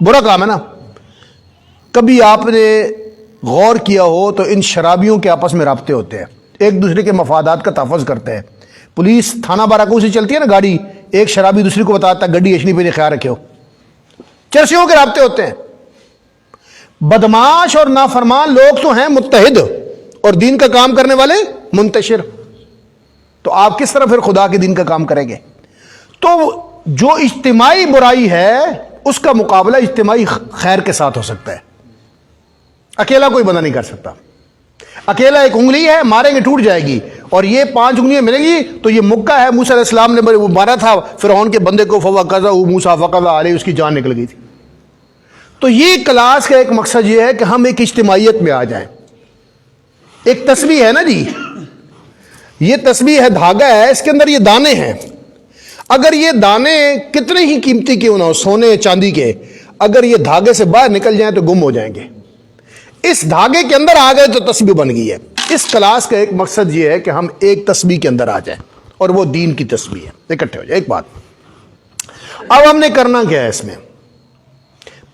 برا کام ہے نا. کبھی آپ نے غور کیا ہو تو ان شرابیوں کے آپس میں رابطے ہوتے ہیں, ایک دوسرے کے مفادات کا تحفظ کرتے ہیں. پولیس تھانہ باراکو سے چلتی ہے نا گاڑی, ایک شرابی دوسرے کو بتاتا ہے گڈی ایچنی پہ خیال رکھے ہو. چرسیوں کے رابطے ہوتے ہیں. بدماش اور نافرمان لوگ تو ہیں متحد, اور دین کا کام کرنے والے منتشر. تو آپ کس طرح پھر خدا کے دین کا کام کریں گے؟ تو جو اجتماعی برائی ہے اس کا مقابلہ اجتماعی خیر کے ساتھ ہو سکتا ہے. اکیلا کوئی بندہ نہیں کر سکتا. اکیلا ایک انگلی ہے, ماریں گے ٹوٹ جائے گی, اور یہ 5 انگلیاں ملیں گی تو یہ مکہ ہے. موسیٰ علیہ السلام نے مارا تھا فرعون کے بندے کو, فوقذہ موسیٰ فقضى علیہ, اس کی جان نکل گئی تھی. تو یہ کلاس کا ایک مقصد یہ ہے کہ ہم ایک اجتماعیت میں آ جائیں. ایک تسبیح ہے نا جی, یہ تسبیح ہے, دھاگا ہے, اس کے اندر یہ دانے ہیں. اگر یہ دانے کتنے ہی قیمتی کیوں نہ ہو, سونے چاندی کے, اگر یہ دھاگے سے باہر نکل جائیں تو گم ہو جائیں گے. اس دھاگے کے اندر آ گئے تو تسبیح بن گئی ہے. اس کلاس کا ایک مقصد یہ ہے کہ ہم ایک تسبیح کے اندر آ جائیں, اور وہ دین کی تسبیح ہے. اکٹھے ہو جائیں. ایک بات, اب ہم نے کرنا کیا ہے اس میں؟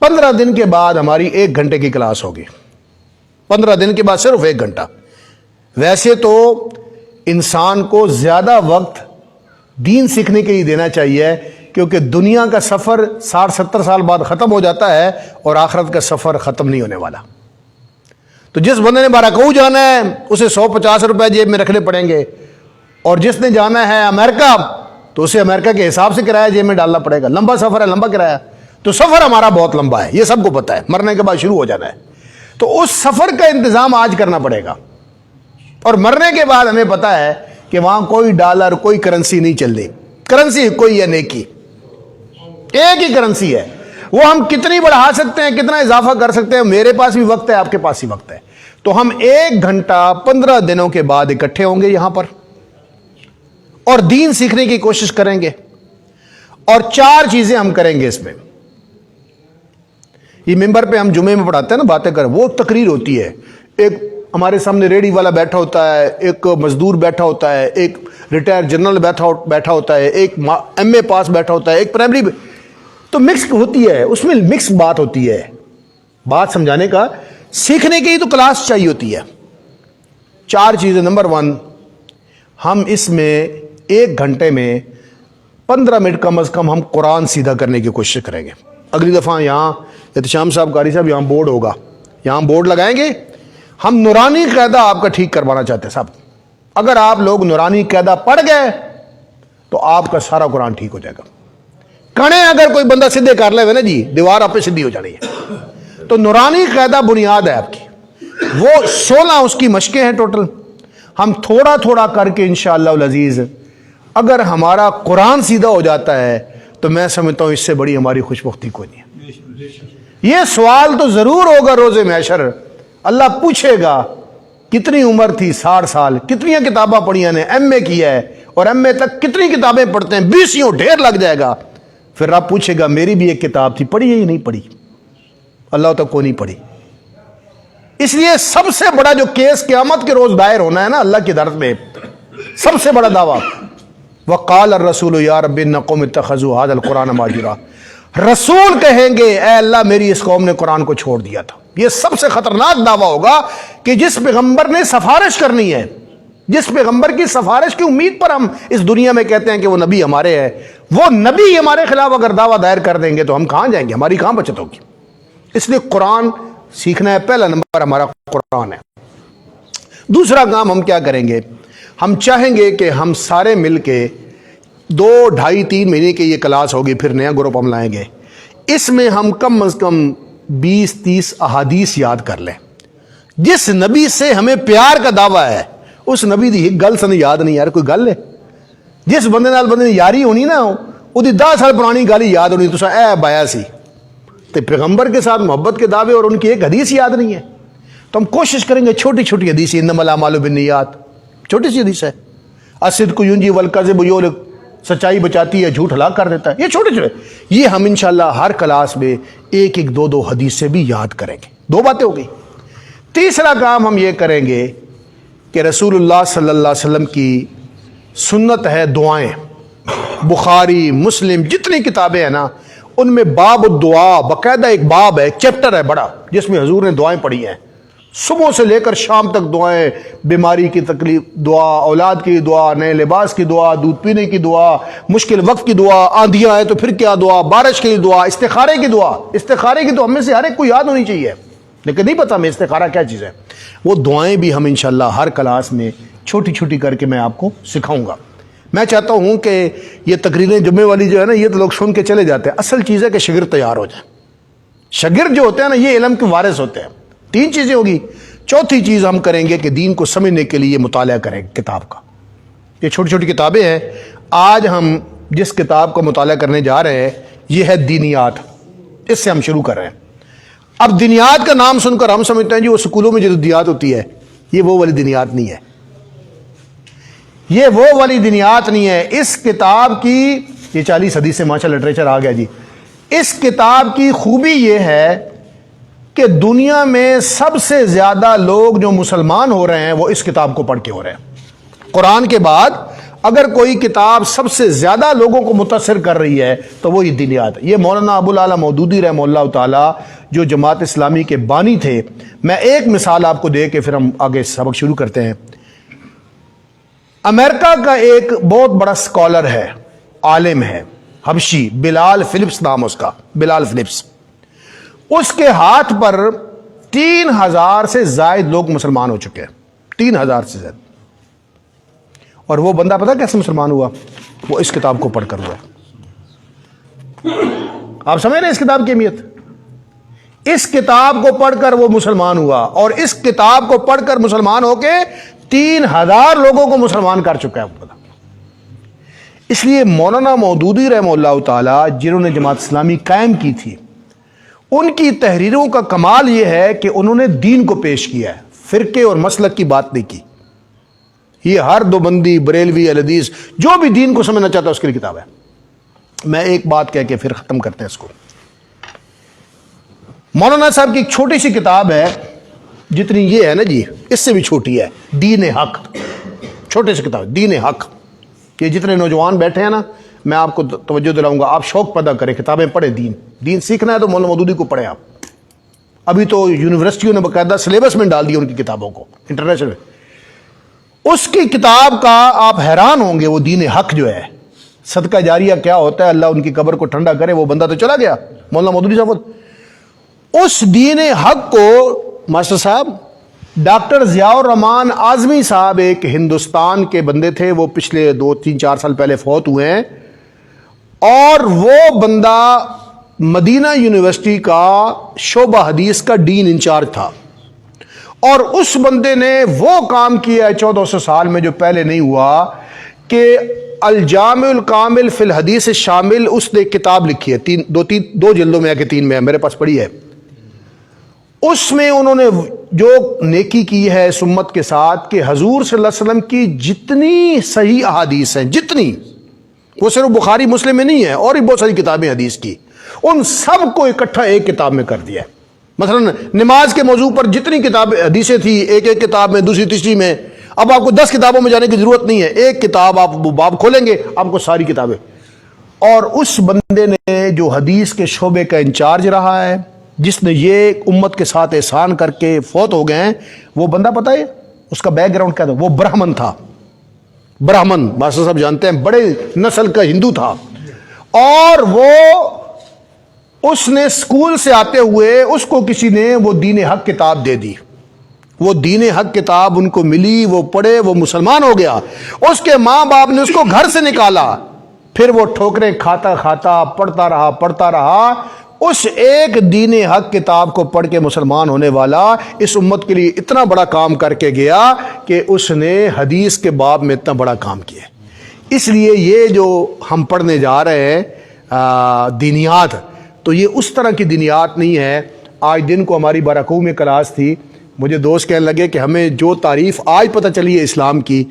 15 دن کے بعد ہماری 1 گھنٹے کی کلاس ہوگی. 15 دن کے بعد صرف 1 گھنٹہ. ویسے تو انسان کو زیادہ وقت دین سیکھنے کے لیے دینا چاہیے, کیونکہ دنیا کا سفر 60-70 سال بعد ختم ہو جاتا ہے, اور آخرت کا سفر ختم نہیں ہونے والا. تو جس بندے نے باراکو جانا ہے اسے 150 روپے جیب میں رکھنے پڑیں گے, اور جس نے جانا ہے امریکہ تو اسے امریکہ کے حساب سے کرایہ جیب میں ڈالنا پڑے گا. لمبا سفر ہے, لمبا کرایہ. تو سفر ہمارا بہت لمبا ہے, یہ سب کو پتہ ہے, مرنے کے بعد شروع ہو جانا ہے. تو اس سفر کا انتظام آج کرنا پڑے گا. اور مرنے کے بعد ہمیں پتہ ہے کہ وہاں کوئی ڈالر, کوئی کرنسی نہیں چل رہی. کرنسی کوئی ہے نیکی, ایک ہی کرنسی ہے. وہ ہم کتنی بڑھا سکتے ہیں, کتنا اضافہ کر سکتے ہیں. میرے پاس بھی وقت ہے, آپ کے پاس ہی وقت ہے. تو ہم 1 گھنٹہ 15 دنوں کے بعد اکٹھے ہوں گے یہاں پر, اور دین سیکھنے کی کوشش کریں گے. اور 4 چیزیں ہم کریں گے اس میں. یہ ممبر پہ ہم جمعے میں پڑھاتے ہیں نا, باتیں کریں, وہ تقریر ہوتی ہے. ایک ہمارے سامنے ریڑھی والا بیٹھا ہوتا ہے, ایک مزدور بیٹھا ہوتا ہے, ایک ریٹائر جنرل بیٹھا ہوتا ہے, ایک ایم اے پاس بیٹھا ہوتا ہے, ایک پرائمری. تو مکس ہوتی ہے, اس میں مکس بات ہوتی ہے. بات سمجھانے کا, سیکھنے کی تو کلاس چاہیے ہوتی ہے. 4 چیزیں. نمبر 1, ہم اس میں 1 گھنٹے میں 15 منٹ کم از کم ہم قرآن سیدھا کرنے کی کوشش کریں گے. اگلی دفعہ یہاں احتشام صاحب, قاری صاحب, یہاں بورڈ ہوگا, یہاں بورڈ لگائیں گے. ہم نورانی قاعدہ آپ کا ٹھیک کروانا چاہتے ہیں صاحب. اگر آپ لوگ نورانی قاعدہ پڑھ گئے تو آپ کا سارا قرآن ٹھیک ہو جائے گا. کنے اگر کوئی بندہ سیدھے کر لے نا جی, دیوار آپ پہ سیدھی ہو جانی ہے. تو نورانی قاعدہ بنیاد ہے آپ کی. وہ 16 اس کی مشقیں ہیں ٹوٹل. ہم تھوڑا تھوڑا کر کے انشاءاللہ العزیز اگر ہمارا قرآن سیدھا ہو جاتا ہے تو میں سمجھتا ہوں اس سے بڑی ہماری خوش بختی کوئی نہیں ہے. یہ سوال تو ضرور ہوگا روز محشر. اللہ پوچھے گا کتنی عمر تھی, 60 سال, کتنی کتابیں پڑھیاں نے, ایم اے کیا ہے, اور ایم اے تک کتنی کتابیں پڑھتے ہیں, 20 ڈھیر لگ جائے گا. پھر رب پوچھے گا میری بھی ایک کتاب تھی, پڑھی ہے یا نہیں پڑھی؟ اللہ تک کو نہیں پڑھی. اس لیے سب سے بڑا جو کیس قیامت کے روز دائر ہونا ہے نا اللہ کی درد میں, سب سے بڑا دعویٰ, وقال الرسول یا رب ان قوم اتخذوا هذا القرآن مهجورا. رسول کہیں گے اے اللہ میری اس قوم نے قرآن کو چھوڑ دیا تھا. یہ سب سے خطرناک دعویٰ ہوگا کہ جس پیغمبر نے سفارش کرنی ہے, جس پیغمبر کی سفارش کی امید پر ہم اس دنیا میں کہتے ہیں کہ وہ نبی ہمارے ہیں, وہ نبی ہمارے خلاف اگر دعویٰ دائر کر دیں گے تو ہم کہاں جائیں گے, ہماری کہاں بچت ہوگی. اس لیے قرآن سیکھنا ہے, پہلا نمبر ہمارا قرآن ہے. دوسرا کام ہم کیا کریں گے, ہم چاہیں گے کہ ہم سارے مل کے 2, 2.5, 3 مہینے کی یہ کلاس ہوگی, پھر نیا گروپ ہم لائیں گے. اس میں ہم کم از کم 20-30 احادیث یاد کر لیں. جس نبی سے ہمیں پیار کا دعویٰ ہے اس نبی دی گل سن یاد نہیں, یار کوئی گل ہے. جس بندے نال بندے نے یاری ہونی نا, وہ 10 سال پرانی گل یاد ہونی, تو اے بایا سی. تو پیغمبر کے ساتھ محبت کے دعوے اور ان کی ایک حدیث یاد نہیں ہے. تو ہم کوشش کریں گے چھوٹی چھوٹی حدیث, انما الاعمال بالنیات, چھوٹی سی حدیث ہے. الصدق ینجی والکذب یہلک, سچائی بچاتی ہے, جھوٹ ہلاک کر دیتا ہے. یہ چھوٹے چھوٹے, یہ ہم انشاءاللہ ہر کلاس میں 1-1, 2-2 حدیث سے بھی یاد کریں گے. 2 باتیں ہو گئی. تیسرا کام ہم یہ کریں گے کہ رسول اللہ صلی اللہ علیہ وسلم کی سنت ہے دعائیں. بخاری, مسلم, جتنی کتابیں ہیں نا ان میں باب الدعا، باقاعدہ ایک باب ہے، ایک چیپٹر ہے بڑا، جس میں حضور نے دعائیں پڑھی ہیں، صبح سے لے کر شام تک دعائیں، بیماری کی تکلیف دعا، اولاد کی دعا، نئے لباس کی دعا، دودھ پینے کی دعا، مشکل وقت کی دعا، آندھیاں آئے تو پھر کیا دعا، بارش کی دعا، استخارے کی دعا۔ استخارے کی تو ہم میں سے ہر ایک کو یاد ہونی چاہیے، لیکن نہیں پتا ہمیں استخارہ کیا چیز ہے۔ وہ دعائیں بھی ہم انشاءاللہ ہر کلاس میں چھوٹی چھوٹی کر کے میں آپ کو سکھاؤں گا۔ میں چاہتا ہوں کہ یہ تقریریں جمعے والی جو ہے نا، یہ تو لوگ سن کے چلے جاتے ہیں، اصل چیز ہے کہ شاگرد تیار ہو جائیں۔ شاگرد جو ہوتے ہیں نا، یہ علم کے وارث ہوتے ہیں۔ تین چیزیں ہوگی، چوتھی چیز ہم کریں گے کہ دین کو سمجھنے کے لیے مطالعہ کریں کتاب کا۔ یہ چھوٹی چھوٹی کتابیں ہیں۔ آج ہم جس کتاب کا مطالعہ کرنے جا رہے ہیں یہ ہے دینیات، اس سے ہم شروع کر رہے ہیں۔ اب دینیات کا نام سن کر ہم سمجھتے ہیں جی وہ سکولوں میں جو دینیات ہوتی ہے، یہ وہ والی دینیات نہیں ہے، یہ وہ والی دینیات نہیں ہے۔ اس کتاب کی یہ 40 حدیث سے ماشاء لٹریچر آ گیا جی۔ اس کتاب کی خوبی یہ ہے کہ دنیا میں سب سے زیادہ لوگ جو مسلمان ہو رہے ہیں وہ اس کتاب کو پڑھ کے ہو رہے ہیں۔ قرآن کے بعد اگر کوئی کتاب سب سے زیادہ لوگوں کو متاثر کر رہی ہے تو وہ یہ دینیات ہے۔ یہ مولانا ابو العلا مودودی رحمہ اللہ تعالی جو جماعت اسلامی کے بانی تھے، میں ایک مثال آپ کو دے کے پھر ہم آگے سبق شروع کرتے ہیں۔ امریکہ کا ایک بہت بڑا اسکالر ہے، عالم ہے، حبشی، بلال فلپس نام اس کا، بلال فلپس۔ اس کے ہاتھ پر 3000 سے زائد لوگ مسلمان ہو چکے ہیں، 3000 سے زائد۔ اور وہ بندہ پتہ کیسے مسلمان ہوا؟ وہ اس کتاب کو پڑھ کر ہوا۔ آپ سمجھ رہے ہیں اس کتاب کی اہمیت؟ اس کتاب کو پڑھ کر وہ مسلمان ہوا، اور اس کتاب کو پڑھ کر مسلمان ہو کے 3000 لوگوں کو مسلمان کر چکا ہے۔ اس لیے مولانا مودودی رحمہ اللہ تعالی جنہوں نے جماعت اسلامی قائم کی تھی، ان کی تحریروں کا کمال یہ ہے کہ انہوں نے دین کو پیش کیا ہے، فرقے اور مسلک کی بات نہیں کی۔ یہ ہر دیوبندی، بریلوی، اہل حدیث جو بھی دین کو سمجھنا چاہتا ہے اس کے لیے کتاب ہے۔ میں ایک بات کہہ کے پھر ختم کرتے ہیں اس کو۔ مولانا صاحب کی ایک چھوٹی سی کتاب ہے، جتنی یہ ہے نا جی، اس سے بھی چھوٹی ہے، دین حق، چھوٹی سی کتاب دین حق۔ یہ جتنے نوجوان بیٹھے ہیں نا، میں آپ کو توجہ دلاؤں گا، آپ شوق پیدا کریں، کتابیں پڑھیں، دین سیکھنا ہے تو مولانا مودودی کو پڑھیں آپ۔ ابھی تو یونیورسٹیوں نے باقاعدہ سلیبس میں ڈال دیا ان کی کتابوں کو، انٹرنیشنل۔ اس کی کتاب کا آپ حیران ہوں گے، وہ دین حق جو ہے، صدقہ جاریہ کیا ہوتا ہے، اللہ ان کی قبر کو ٹھنڈا کرے، وہ بندہ تو چلا گیا مولانا مودودی صاحب۔ اس دین حق کو ماسٹر صاحب ڈاکٹر ضیاء الرحمان اعظمی صاحب ایک ہندوستان کے بندے تھے، وہ پچھلے 2-3-4 سال پہلے فوت ہوئے ہیں، اور وہ بندہ مدینہ یونیورسٹی کا شعبہ حدیث کا ڈین انچارج تھا، اور اس بندے نے وہ کام کیا ہے 1400 سال میں جو پہلے نہیں ہوا، کہ الجامع الکامل فی الحدیث شامل اس نے کتاب لکھی ہے، 2 جلدوں میں ہے کہ 3 میں ہے، میرے پاس پڑھی ہے۔ اس میں انہوں نے جو نیکی کی ہے اس امت کے ساتھ کہ حضور صلی اللہ علیہ وسلم کی جتنی صحیح احادیث ہیں، جتنی، وہ صرف بخاری مسلم میں نہیں ہے، اور بھی بہت ساری کتابیں حدیث کی، ان سب کو اکٹھا ایک کتاب میں کر دیا ہے۔ مثلا نماز کے موضوع پر جتنی کتاب حدیثیں تھی، ایک کتاب میں، دوسری تیسری میں، اب آپ کو 10 کتابوں میں جانے کی ضرورت نہیں ہے، ایک کتاب آپ باب کھولیں گے آپ کو ساری کتابیں۔ اور اس بندے نے جو حدیث کے شعبے کا انچارج رہا ہے، جس نے یہ امت کے ساتھ احسان کر کے فوت ہو گئے ہیں، وہ بندہ پتہ ہے اس کا بیک گراؤنڈ کیا تھا؟ وہ برہمن تھا، برہمن، ماسٹر صاحب جانتے ہیں، بڑے نسل کا ہندو تھا، اور وہ اس نے اسکول سے آتے ہوئے اس کو کسی نے وہ دین حق کتاب دے دی، وہ دین حق کتاب ان کو ملی، وہ پڑھے، وہ مسلمان ہو گیا۔ اس کے ماں باپ نے اس کو گھر سے نکالا، پھر وہ ٹھوکریں کھاتا کھاتا پڑھتا رہا، اس ایک دین حق کتاب کو پڑھ کے مسلمان ہونے والا اس امت کے لیے اتنا بڑا کام کر کے گیا کہ اس نے حدیث کے باب میں اتنا بڑا کام کیا۔ اس لیے یہ جو ہم پڑھنے جا رہے ہیں دینیات، تو یہ اس طرح کی دینیات نہیں ہے۔ آج دن کو ہماری بارہکوہ میں کلاس تھی، مجھے دوست کہنے لگے کہ ہمیں جو تعریف آج پتہ چلی ہے اسلام کی،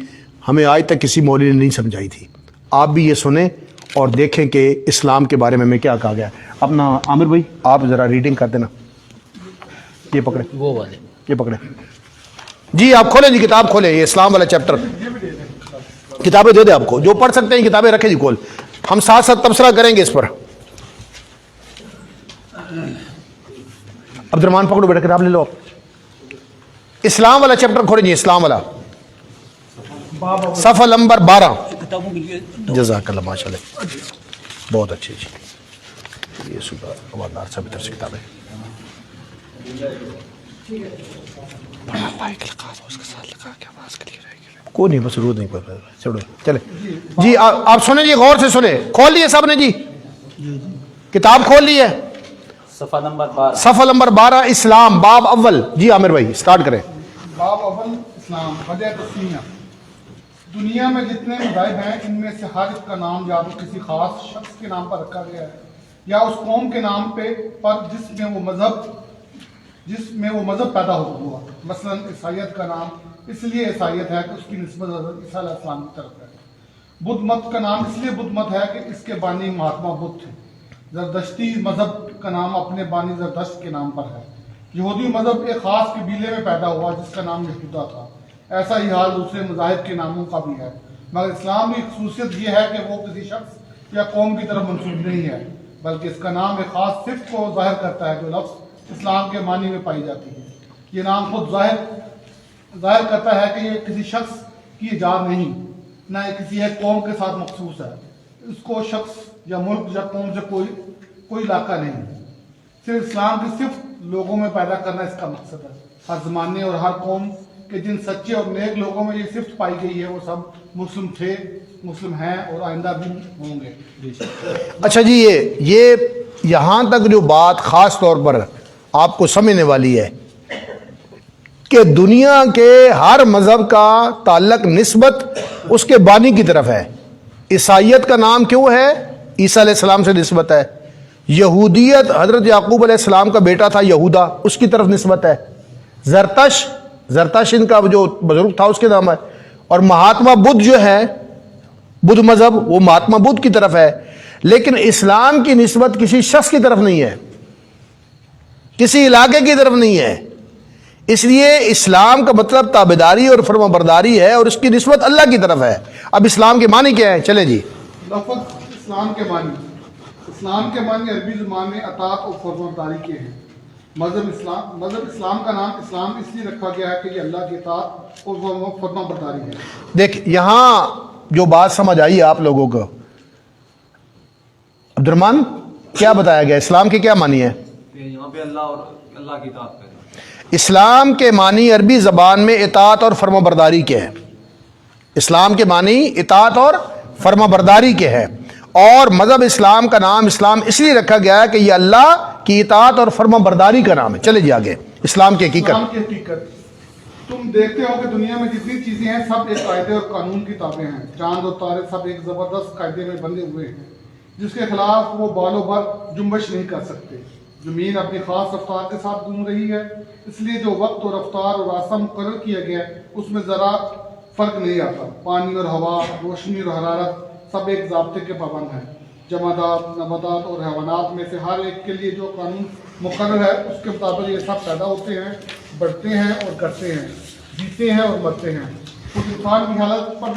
ہمیں آج تک کسی مولوی نے نہیں سمجھائی تھی۔ آپ بھی یہ سنیں اور دیکھیں کہ اسلام کے بارے میں ہمیں کیا کہا گیا۔ اپنا عامر بھائی آپ ذرا ریڈنگ کر دینا، یہ پکڑے، وہ والے یہ پکڑے جی، آپ کھولیں جی، کتاب کھولیں، یہ اسلام والا چیپٹر، کتابیں دے دیں آپ کو، جو پڑھ سکتے ہیں کتابیں رکھیں جی کھول، ہم ساتھ ساتھ تبصرہ کریں گے اس پر۔ عبد الرحمان پکڑو بیٹا کتاب لے لو. اسلام والا چیپٹر کھولیں جی, اسلام والا صفحہ نمبر 12. جزاک اللہ, ماشاء اللہ, بہت اچھی جی. یہ صبح اوادار صاحب ادھر سے کتاب ہے. کوئی نہیں, بس ضرورت نہیں پڑ. چلے جی, آپ سنیں جی, غور سے سنیں. کھول لیے سب نے جی, کتاب کھول لی ہے. صفحہ نمبر 12, صفحہ نمبر 12, اسلام, باب اول. جی عامر بھائی سٹارٹ کریں. باب اول اسلام. وجہ تسمیہ. دنیا میں جتنے مذاہب ہیں ان میں سے ہر ایک کا نام یا تو کسی خاص شخص کے نام پر رکھا گیا ہے یا اس قوم کے نام پہ پر جس میں وہ مذہب پیدا ہوا. مثلا عیسائیت کا نام اس لیے عیسائیت ہے کہ اس کی نسبت حضرت عیسیٰ علیہ السلام کی طرف ہے. بدھ مت کا نام اس لیے بدھ مت ہے کہ اس کے بانی مہاتما بدھ تھے. زردشتی مذہب کا نام اپنے بانی زردشت کے نام پر ہے. یہودی مذہب ایک خاص قبیلے میں پیدا ہوا جس کا نام یہودا تھا. ایسا ہی حال دوسرے مذاہب کے ناموں کا بھی ہے, مگر اسلام کی خصوصیت یہ ہے کہ وہ کسی شخص یا قوم کی طرف منسوب نہیں ہے, بلکہ اس کا نام ایک خاص صفت کو ظاہر کرتا ہے جو لفظ اسلام کے معنی میں پائی جاتی ہے. یہ نام خود ظاہر کرتا ہے کہ یہ کسی شخص کی ایجاد نہیں, نہ یہ کسی ایک قوم کے ساتھ مخصوص ہے. اس کو شخص یا ملک یا قوم سے کوئی علاقہ نہیں. صرف اسلام کی صفت لوگوں میں پیدا کرنا اس کا مقصد ہے. ہر زمانے اور ہر قوم کے جن سچے اور نیک لوگوں میں یہ صفت پائی گئی ہے وہ سب مسلم تھے, مسلم ہیں اور آئندہ بھی ہوں گے. اچھا جی, یہ یہاں تک جو بات خاص طور پر آپ کو سمجھنے والی ہے کہ دنیا کے ہر مذہب کا تعلق نسبت اس کے بانی کی طرف ہے. عیسائیت کا نام کیوں ہے؟ عیسیٰ علیہ السلام سے نسبت ہے. یہودیت حضرت یعقوب علیہ السلام کا بیٹا تھا یہودا, اس کی طرف نسبت ہے. زرتش ان کا جو بزرگ تھا اس کے نام ہے. اور مہاتما بدھ جو ہے, بدھ مذہب, وہ مہاتما بدھ کی طرف ہے. لیکن اسلام کی نسبت کسی شخص کی طرف نہیں ہے, کسی علاقے کی طرف نہیں ہے. اس لیے اسلام کا مطلب تابعداری اور فرما برداری ہے, اور اس کی نسبت اللہ کی طرف ہے. اب اسلام کے معنی کیا ہے؟ چلے جی. لفظ اسلام کے معنی عربی زبان میں اطاعت اور فرما برداری کے ہیں. مذہب اسلام کا نام اسلام اس لیے رکھا گیا ہے کہ یہ اللہ کی اطاعت اور فرما برداری ہے. دیکھ, یہاں جو بات سمجھ آئی آپ لوگوں کو, عبد الرحمان کیا بتایا گیا اسلام کے کیا معنی ہے؟ یہاں پہ اللہ اور اللہ کی اطاعت کرنا. اسلام کے معنی عربی زبان میں اطاعت اور فرما برداری کے ہیں. اسلام کے معنی اطاعت اور فرما برداری کے ہیں. اور مذہب اسلام کا نام اسلام اس لیے رکھا گیا ہے کہ یہ اللہ کی اطاعت اور فرما برداری کا نام ہے. چلے جی آگے. اسلام کی حقیقت. تم دیکھتے ہو کہ دنیا میں جتنی چیزیں ہیں سب ایک قاعدے اور قانون کی تابع ہیں. چاند اور تارے سب ایک زبردست قاعدے میں بندھے ہوئے ہیں جس کے خلاف وہ بالوں بھر جنبش نہیں کر سکتے. زمین اپنی خاص رفتار کے ساتھ گھوم رہی ہے, اس لیے جو وقت اور رفتار اور راستہ مقرر کیا گیا ہے اس میں ذرا فرق نہیں آتا. پانی اور ہوا, روشنی اور حرارت سب ایک ضابطے کے پابند ہیں. جمادات, نباتات اور حیوانات میں سے ہر ایک کے لیے جو قانون مقرر ہے اس کے مطابق یہ سب پیدا ہوتے ہیں, بڑھتے ہیں اور کرتے ہیں, جیتے ہیں اور مرتے ہیں. اس انسان کی حالت پر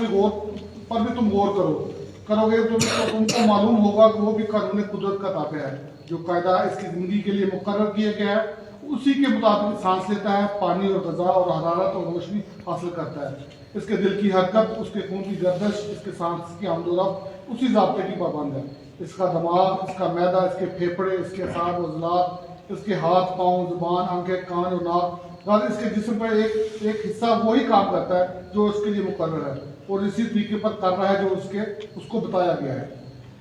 بھی تم غور کرو گے تو تم کو معلوم ہوگا کہ وہ بھی قانون قدرت کا تابع ہے. جو قاعدہ اس کی زندگی کے لیے مقرر کیا گیا ہے اسی کے مطابق سانس لیتا ہے, پانی اور غذا اور حرارت اور روشنی حاصل کرتا ہے. اس کے دل کی حرکت, اس کے خون کی گردش, اس کے سانس کی آمد و رفت اسی ضابطے کی پابند ہے. اس کا دماغ, اس کا معدہ, اس کے پھیپھڑے, اس کے اعصاب و عضلات, اس کے ہاتھ, پاؤں, زبان, آنکھیں, کان اور ناک, اس کے جسم پر ایک حصہ وہی کام کرتا ہے جو اس کے لیے مقرر ہے اور اسی طریقے پر کر رہا ہے جو اس کو بتایا گیا ہے.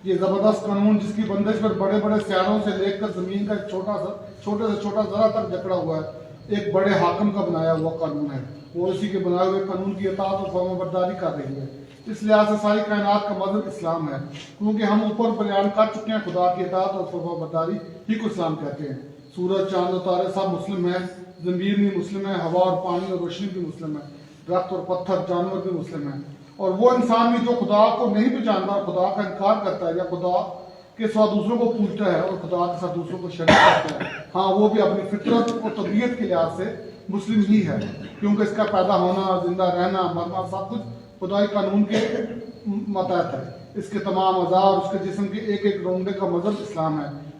یہ زبردست قانون جس کی بندش پر بڑے بڑے سیاروں سے لے کر زمین کا چھوٹے سے چھوٹا ذرہ تک جکڑا ہوا ہے, ایک بڑے حاکم کا بنایا ہوا قانون ہے. وہ اسی کے بنائے ہوئے قانون کی اطاعت اور فرما برداری کر رہی ہے. اس لحاظ سے ساری کائنات کا مذہب اسلام ہے, کیونکہ ہم اوپر بیان کر چکے ہیں خدا کی اطاعت اور فرما برداری ہی کو اسلام کہتے ہیں. سورج, چاند و تارے سب مسلم ہیں, زمین بھی مسلم ہے, ہوا اور پانی اور روشنی بھی مسلم ہے, درخت اور پتھر, جانور بھی مسلم ہیں. اور وہ انسان بھی جو خدا کو نہیں پہچانتا, خدا کا انکار کرتا ہے یا خدا کے سوا دوسروں کو پوجتا ہے اور خدا کے ساتھ دوسروں کو شریک کرتا ہے, ہاں وہ بھی اپنی فطرت اور طبیعت کے لحاظ سے مسلم ہی ہے, کیونکہ اس کا پیدا ہونا, زندہ رہنا, مرنا سب کچھ خدائی قانون کے ماتحت ہے. اس کے تمام اعضاء اور اس کے جسم کے ایک ایک روندے کا مذہب اسلام ہے.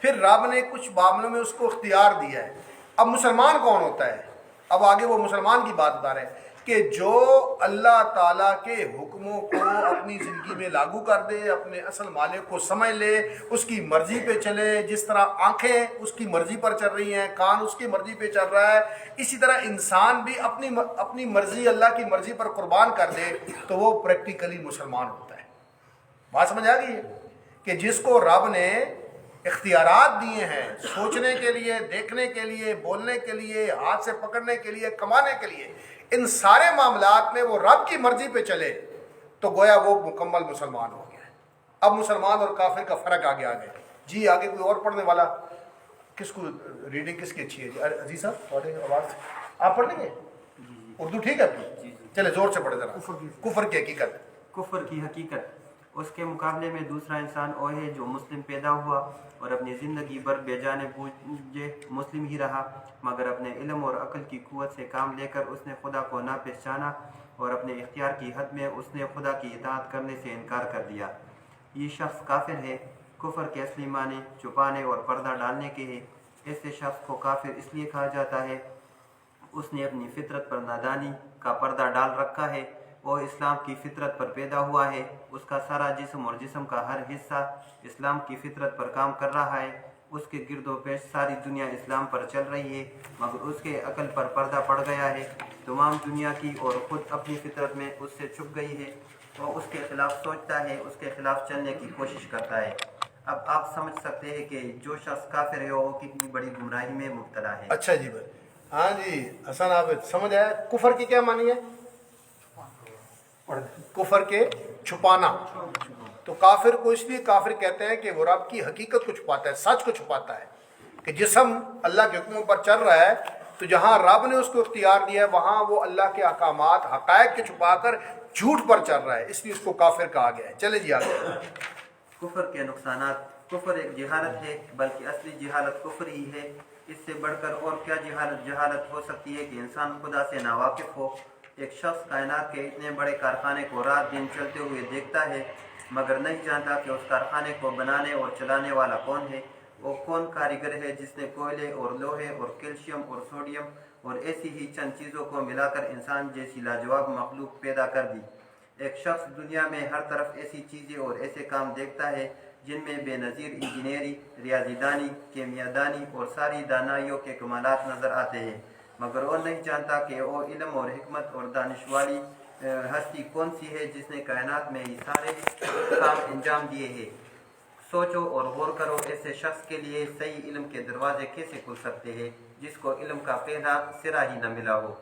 پھر رب نے کچھ معاملوں میں اس کو اختیار دیا ہے. اب مسلمان کون ہوتا ہے؟ اب آگے وہ مسلمان کی بات بتا رہے ہیں کہ جو اللہ تعالیٰ کے حکموں کو اپنی زندگی میں لاگو کر دے، اپنے اصل مالک کو سمجھ لے، اس کی مرضی پہ چلے. جس طرح آنکھیں اس کی مرضی پر چل رہی ہیں، کان اس کی مرضی پہ چل رہا ہے، اسی طرح انسان بھی اپنی مرضی اللہ کی مرضی پر قربان کر دے تو وہ پریکٹیکلی مسلمان ہوتا ہے. بات سمجھ آ گئی ہے کہ جس کو رب نے اختیارات دیے ہیں سوچنے کے لیے، دیکھنے کے لیے، بولنے کے لیے، ہاتھ سے پکڑنے کے لیے، کمانے کے لیے، ان سارے معاملات میں وہ رب کی مرضی پہ چلے تو گویا وہ مکمل مسلمان ہو گیا ہے. اب مسلمان اور کافر کا فرق آگے آ گیا. جی آگے کوئی اور پڑھنے والا؟ کس کو ریڈنگ کس کی اچھی ہے؟ جی عزیز صاحب تھوڑی آواز آپ پڑھ لیں گے؟ اردو ٹھیک ہے اپنی؟ چلے زور سے پڑھے ذرا. کفر کی حقیقت. کفر کی حقیقت اس کے مقابلے میں دوسرا انسان وہ ہے جو مسلم پیدا ہوا اور اپنی زندگی بھر بے جانے بوجھے مسلم ہی رہا، مگر اپنے علم اور عقل کی قوت سے کام لے کر اس نے خدا کو نہ پہچانا اور اپنے اختیار کی حد میں اس نے خدا کی اطاعت کرنے سے انکار کر دیا. یہ شخص کافر ہے. کفر کے اصلی معنی چھپانے اور پردہ ڈالنے کے ہے. ایسے شخص کو کافر اس لیے کہا جاتا ہے اس نے اپنی فطرت پر نادانی کا پردہ ڈال رکھا ہے. وہ اسلام کی فطرت پر پیدا ہوا ہے. اس کا سارا جسم اور جسم کا ہر حصہ اسلام کی فطرت پر کام کر رہا ہے. اس کے گرد و پیش ساری دنیا اسلام پر چل رہی ہے، مگر اس کے عقل پر پردہ پڑ گیا ہے. تمام دنیا کی اور خود اپنی فطرت میں اس سے چھپ گئی ہے. وہ اس کے خلاف سوچتا ہے، اس کے خلاف چلنے کی کوشش کرتا ہے. اب آپ سمجھ سکتے ہیں کہ جو شخص کافر ہے وہ کتنی بڑی گمراہی میں مبتلا ہے. اچھا جی بھائی. ہاں جی حسن عابد سمجھ آیا کفر کی کیا معنی ہے؟ کفر کے چھپانا. تو کافر کو اس لیے کافر کہتے ہیں کہ وہ رب کی حقیقت کو چھپاتا ہے، سچ کو چھپاتا ہے. کہ جسم اللہ کے حکموں پر چل رہا ہے تو جہاں رب نے اس کو اختیار دیا ہے وہاں وہ اللہ کے احکامات حقائق کے چھپا کر جھوٹ پر چل رہا ہے، اس لیے اس کو کافر کہا گیا ہے. چلے جی آگے. کفر کے نقصانات. کفر ایک جہالت ہے، بلکہ اصلی جہالت کفر ہی ہے. اس سے بڑھ کر اور کیا جہالت ہو سکتی ہے کہ انسان خدا سے ناواقف ہو. ایک شخص کائنات کے اتنے بڑے کارخانے کو رات دن چلتے ہوئے دیکھتا ہے مگر نہیں جانتا کہ اس کارخانے کو بنانے اور چلانے والا کون ہے. وہ کون کاریگر ہے جس نے کوئلے اور لوہے اور کیلشیم اور سوڈیم اور ایسی ہی چند چیزوں کو ملا کر انسان جیسی لاجواب مخلوق پیدا کر دی. ایک شخص دنیا میں ہر طرف ایسی چیزیں اور ایسے کام دیکھتا ہے جن میں بے نظیر انجینئری، ریاضی دانی، کیمیا دانی اور ساری دانائیوں کے کمالات نظر آتے ہیں، مگر وہ نہیں جانتا کہ وہ علم اور حکمت اور دانش والی ہستی کون سی ہے جس نے کائنات میں یہ سارے کام انجام دیے ہیں. سوچو اور غور کرو ایسے شخص کے لیے صحیح علم کے دروازے کیسے کھل سکتے ہیں جس کو علم کا پہلا سرا ہی نہ ملا ہو.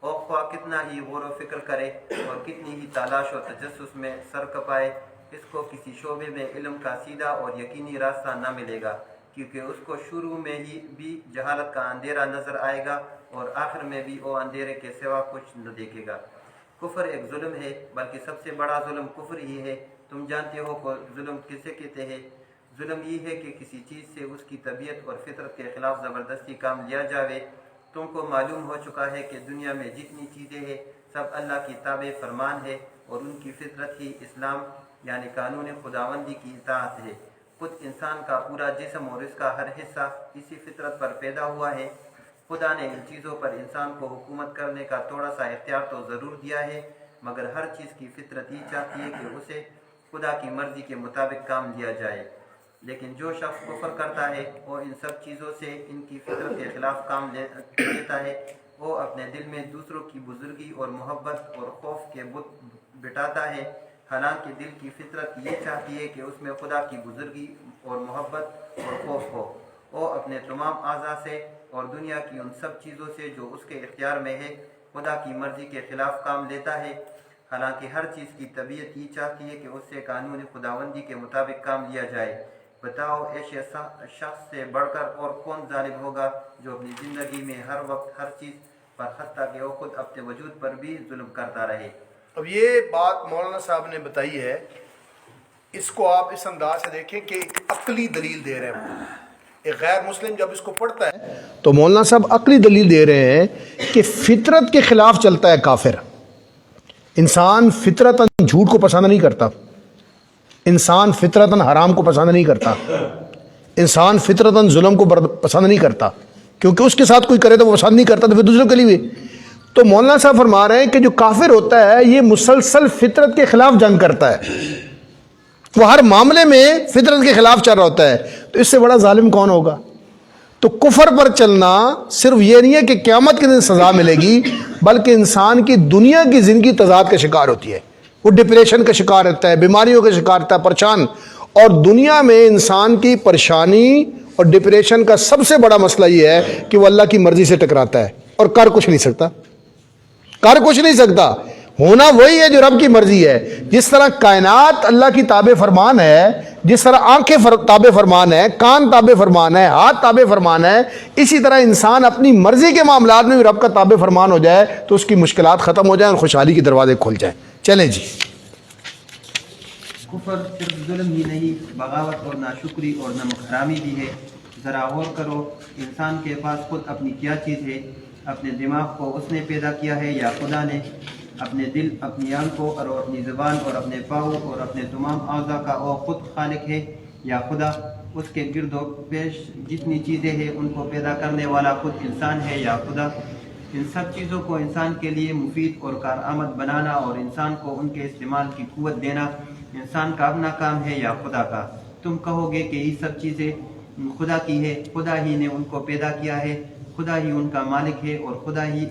اور خواہ کتنا ہی غور و فکر کرے اور کتنی ہی تلاش و تجسس میں سر کپائے، اس کو کسی شعبے میں علم کا سیدھا اور یقینی راستہ نہ ملے گا، کیونکہ اس کو شروع میں ہی بھی جہالت کا اندھیرا نظر آئے گا اور آخر میں بھی وہ اندھیرے کے سوا کچھ نہ دیکھے گا. کفر ایک ظلم ہے، بلکہ سب سے بڑا ظلم کفر ہی ہے. تم جانتے ہو کہ ظلم کسے کہتے ہیں؟ ظلم یہ ہے کہ کسی چیز سے اس کی طبیعت اور فطرت کے خلاف زبردستی کام لیا جاوے. تم کو معلوم ہو چکا ہے کہ دنیا میں جتنی چیزیں ہیں سب اللہ کی تابع فرمان ہے اور ان کی فطرت ہی اسلام یعنی قانون خداوندی کی اطاعت ہے. خود انسان کا پورا جسم اور اس کا ہر حصہ اسی فطرت پر پیدا ہوا ہے. خدا نے ان چیزوں پر انسان کو حکومت کرنے کا تھوڑا سا اختیار تو ضرور دیا ہے، مگر ہر چیز کی فطرت یہ چاہتی ہے کہ اسے خدا کی مرضی کے مطابق کام دیا جائے. لیکن جو شخص کفر کرتا ہے وہ ان سب چیزوں سے ان کی فطرت کے خلاف کام لیتا ہے. وہ اپنے دل میں دوسروں کی بزرگی اور محبت اور خوف کے بت بٹاتا ہے، حالانکہ دل کی فطرت یہ چاہتی ہے کہ اس میں خدا کی بزرگی اور محبت اور خوف ہو. وہ اپنے تمام اعضاء سے اور دنیا کی ان سب چیزوں سے جو اس کے اختیار میں ہے خدا کی مرضی کے خلاف کام لیتا ہے، حالانکہ ہر چیز کی طبیعت یہ چاہتی ہے کہ اس سے قانون خداوندی کے مطابق کام لیا جائے. بتاؤ ایسے شخص سے بڑھ کر اور کون ظالم ہوگا جو اپنی زندگی میں ہر وقت ہر چیز پر حتیٰ کہ وہ خود اپنے وجود پر بھی ظلم کرتا رہے. اب یہ بات مولانا صاحب نے بتائی ہے، اس کو آپ اس انداز سے دیکھیں کہ ایک عقلی دلیل دے رہے ہیں. ایک غیر مسلم جب اس کو پڑھتا ہے تو مولانا صاحب عقلی دلیل دے رہے ہیں کہ فطرت کے خلاف چلتا ہے کافر. انسان فطرتاً جھوٹ کو پسند نہیں کرتا، انسان فطرتاً حرام کو پسند نہیں کرتا، انسان فطرتاً ظلم کو پسند نہیں کرتا، کیونکہ اس کے ساتھ کوئی کرے تو وہ پسند نہیں کرتا، تو پھر دوسروں کے لیے بھی۔ تو مولانا صاحب فرما رہے ہیں کہ جو کافر ہوتا ہے یہ مسلسل فطرت کے خلاف جنگ کرتا ہے، وہ ہر معاملے میں فطرت کے خلاف چل رہا ہوتا ہے، تو اس سے بڑا ظالم کون ہوگا؟ تو کفر پر چلنا صرف یہ نہیں ہے کہ قیامت کے دن سزا ملے گی، بلکہ انسان کی دنیا کی زندگی تضاد کا شکار ہوتی ہے، وہ ڈپریشن کا شکار رہتا ہے، بیماریوں کا شکار رہتا ہے، پریشان۔ اور دنیا میں انسان کی پریشانی اور ڈپریشن کا سب سے بڑا مسئلہ یہ ہے کہ وہ اللہ کی مرضی سے ٹکراتا ہے اور کر کچھ نہیں سکتا، کر کچھ نہیں سکتا، ہونا وہی ہے جو رب کی مرضی ہے۔ جس طرح کائنات اللہ کی تابع فرمان ہے، جس طرح آنکھیں تابع فرمان ہے، کان تابع فرمان ہے، ہاتھ تابع فرمان ہے، اسی طرح انسان اپنی مرضی کے معاملات میں بھی رب کا تابع فرمان ہو جائے تو اس کی مشکلات ختم ہو جائیں اور خوشحالی کے دروازے کھل جائیں۔ چلیں جی۔ کفر صرف ظلم ہی نہیں، بغاوت اور ناشکری اور نمک حرامی بھی ہے۔ ذرا غور کرو، انسان کے پاس خود اپنی کیا چیز ہے؟ اپنے دماغ کو اس نے پیدا کیا ہے یا خدا نے؟ اپنے دل، اپنی آنکھوں اور اپنی زبان اور اپنے پاؤں اور اپنے تمام اعضاء کا وہ خود خالق ہے یا خدا؟ اس کے گرد و پیش جتنی چیزیں ہیں ان کو پیدا کرنے والا خود انسان ہے یا خدا؟ ان سب چیزوں کو انسان کے لیے مفید اور کارآمد بنانا اور انسان کو ان کے استعمال کی قوت دینا انسان کا اپنا کام ہے یا خدا کا؟ تم کہو گے کہ یہ سب چیزیں خدا کی ہے، خدا ہی نے ان کو پیدا کیا ہے، خدا ہی ان کا مالک ہے اور خدا ہی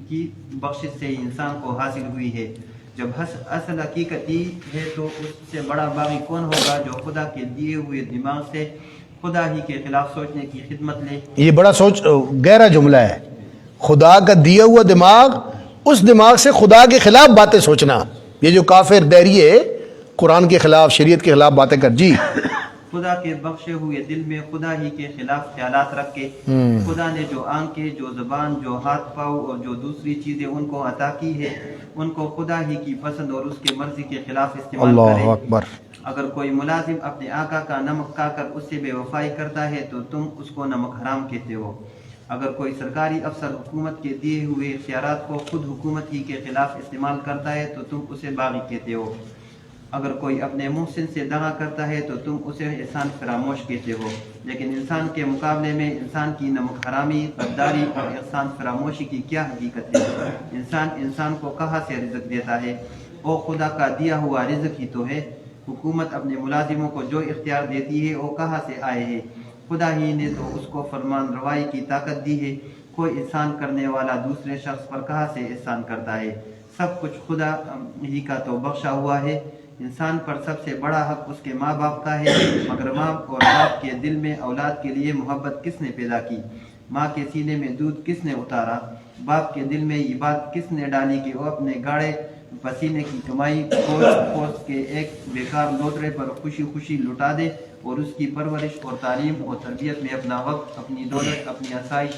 کی بخشش سے انسان کو حاصل ہوئی ہے۔ جب اصل حقیقت یہ ہے تو اس سے بڑا باغی کون ہوگا جو خدا کے دیے ہوئے دماغ سے خدا ہی کے خلاف سوچنے کی خدمت لے؟ یہ بڑا گہرا جملہ ہے، خدا کا دیا ہوا دماغ، اس دماغ سے خدا کے خلاف باتیں سوچنا۔ یہ جو کافر دہریے قرآن کے خلاف، شریعت کے خلاف باتیں کر، جی خدا کے بخشے ہوئے دل میں خدا ہی کے خلاف خیالات رکھ کے خدا نے جو آنکھیں، جو زبان، جو ہاتھ پاؤں اور جو دوسری چیزیں ان کو عطا کی ہے ان کو خدا ہی کی پسند اور اس کی مرضی کے خلاف استعمال اللہ کرے۔ اکبر۔ اگر کوئی ملازم اپنے آقا کا نمک کھا کر اس سے بے وفائی کرتا ہے تو تم اس کو نمک حرام کہتے ہو۔ اگر کوئی سرکاری افسر حکومت کے دیے ہوئے اختیارات کو خود حکومت ہی کے خلاف استعمال کرتا ہے تو تم اسے باغی کہتے ہو۔ اگر کوئی اپنے محسن سے دغا کرتا ہے تو تم اسے احسان فراموش کہتے ہو۔ لیکن انسان کے مقابلے میں انسان کی نمک حرامی، غداری اور احسان فراموشی کی کیا حقیقت ہے؟ انسان کو کہاں سے رزق دیتا ہے؟ وہ خدا کا دیا ہوا رزق ہی تو ہے۔ حکومت اپنے ملازموں کو جو اختیار دیتی ہے وہ کہاں سے آئے ہیں؟ خدا ہی نے تو اس کو فرمان روائی کی طاقت دی ہے۔ کوئی احسان کرنے والا دوسرے شخص پر کہاں سے احسان کرتا ہے؟ سب کچھ خدا ہی کا تو بخشا ہوا ہے۔ انسان پر سب سے بڑا حق اس کے ماں باپ کا ہے، مگر ماں اور باپ کے دل میں اولاد کے لیے محبت کس نے پیدا کی؟ ماں کے سینے میں دودھ کس نے اتارا؟ باپ کے دل میں یہ بات کس نے ڈالی کہ وہ اپنے گاڑے پسینے کی کمائی پوس کے ایک بیکار لوترے پر خوشی خوشی لٹا دے اور اس کی پرورش اور تعلیم اور تربیت میں اپنا وقت، اپنی دولت، اپنی آسائش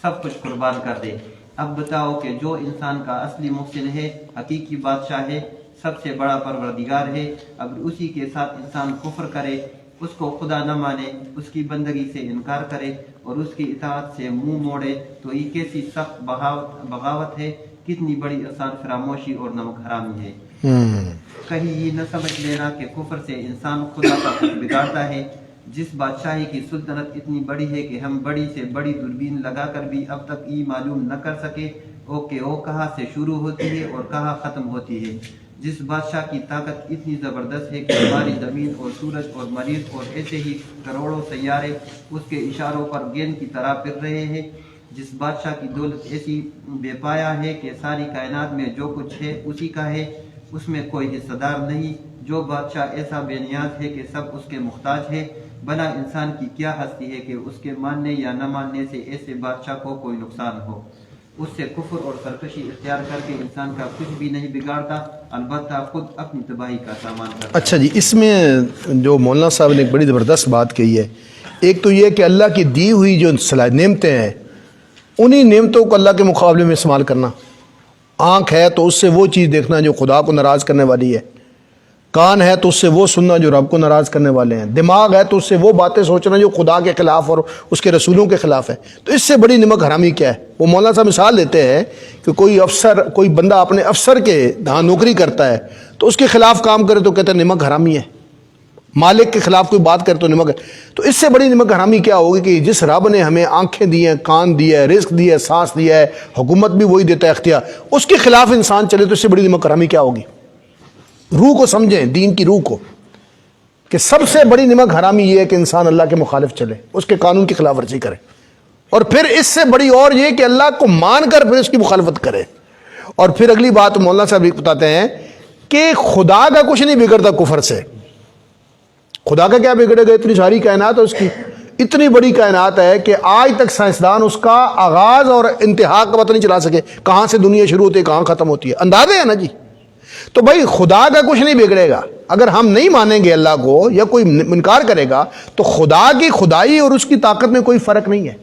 سب کچھ قربان کر دے؟ اب بتاؤ کہ جو انسان کا اصلی محسن ہے، حقیقی بادشاہ ہے، سب سے بڑا پروردگار ہے، اگر اسی کے ساتھ انسان کفر کرے، اس کو خدا نہ مانے، اس کی بندگی سے انکار کرے اور اس کی اطاعت سے منہ موڑے تو یہ کیسی سخت بغاوت ہے، کتنی بڑی احسان فراموشی اور نمک حرامی ہے۔ کہیں یہ نہ سمجھ لینا کہ کفر سے انسان خدا کا کچھ بگاڑتا ہے۔ جس بادشاہی کی سلطنت اتنی بڑی ہے کہ ہم بڑی سے بڑی دوربین لگا کر بھی اب تک یہ معلوم نہ کر سکے کہ وہ کہاں سے شروع ہوتی ہے اور کہاں ختم ہوتی ہے۔ جس بادشاہ کی طاقت اتنی زبردست ہے کہ ہماری زمین اور سورج اور مریخ اور ایسے ہی کروڑوں سیارے اس کے اشاروں پر گیند کی طرح پھر رہے ہیں۔ جس بادشاہ کی دولت ایسی بے پایا ہے کہ ساری کائنات میں جو کچھ ہے اسی کا ہے، اس میں کوئی حصہ دار نہیں۔ جو بادشاہ ایسا بے نیاز ہے کہ سب اس کے محتاج ہے، بھلا انسان کی کیا ہستی ہے کہ اس کے ماننے یا نہ ماننے سے ایسے بادشاہ کو کوئی نقصان ہو؟ اس سے کفر اور سرکشی اختیار کر کے انسان کا کچھ بھی نہیں بگاڑتا، البتہ خود اپنی تباہی کا سامان کرتا۔ اچھا جی، اس میں جو مولانا صاحب نے ایک بڑی زبردست بات کہی ہے، ایک تو یہ کہ اللہ کی دی ہوئی جو نعمتیں ہیں انہی نعمتوں کو اللہ کے مقابلے میں استعمال کرنا۔ آنکھ ہے تو اس سے وہ چیز دیکھنا جو خدا کو ناراض کرنے والی ہے، کان ہے تو اس سے وہ سننا جو رب کو ناراض کرنے والے ہیں، دماغ ہے تو اس سے وہ باتیں سوچنا جو خدا کے خلاف اور اس کے رسولوں کے خلاف ہے۔ تو اس سے بڑی نمک حرامی کیا ہے؟ وہ مولانا صاحب مثال دیتے ہیں کہ کوئی بندہ اپنے افسر کے یہاں نوکری کرتا ہے تو اس کے خلاف کام کرے تو کہتے ہیں نمک حرامی ہے، مالک کے خلاف کوئی بات کرے تو نمک ہے. تو اس سے بڑی نمک حرامی کیا ہوگی کہ جس رب نے ہمیں آنکھیں دی ہیں، کان دیا ہے، رزق دیا ہے، سانس دیا ہے، حکومت بھی وہی دیتا ہے، اختیار، اس کے خلاف انسان چلے تو اس سے بڑی نمک حرامی کیا ہوگی؟ روح کو سمجھیں، دین کی روح کو، کہ سب سے بڑی نمک حرامی یہ ہے کہ انسان اللہ کے مخالف چلے، اس کے قانون کی خلاف ورزی کرے، اور پھر اس سے بڑی اور یہ کہ اللہ کو مان کر پھر اس کی مخالفت کرے. اور پھر اگلی بات مولانا صاحب بتاتے ہیں کہ خدا کا کچھ نہیں بگڑتا کفر سے. خدا کا کیا بگڑے گا؟ اتنی ساری کائنات ہے اس کی، اتنی بڑی کائنات ہے کہ آج تک سائنسدان اس کا آغاز اور انتہا کا پتہ نہیں چلا سکے، کہاں سے دنیا شروع ہوتی ہے کہاں ختم ہوتی ہے، اندازے ہیں نا جی. تو بھائی خدا کا کچھ نہیں بگڑے گا. اگر ہم نہیں مانیں گے اللہ کو یا کوئی انکار کرے گا تو خدا کی خدائی اور اس کی طاقت میں کوئی فرق نہیں ہے.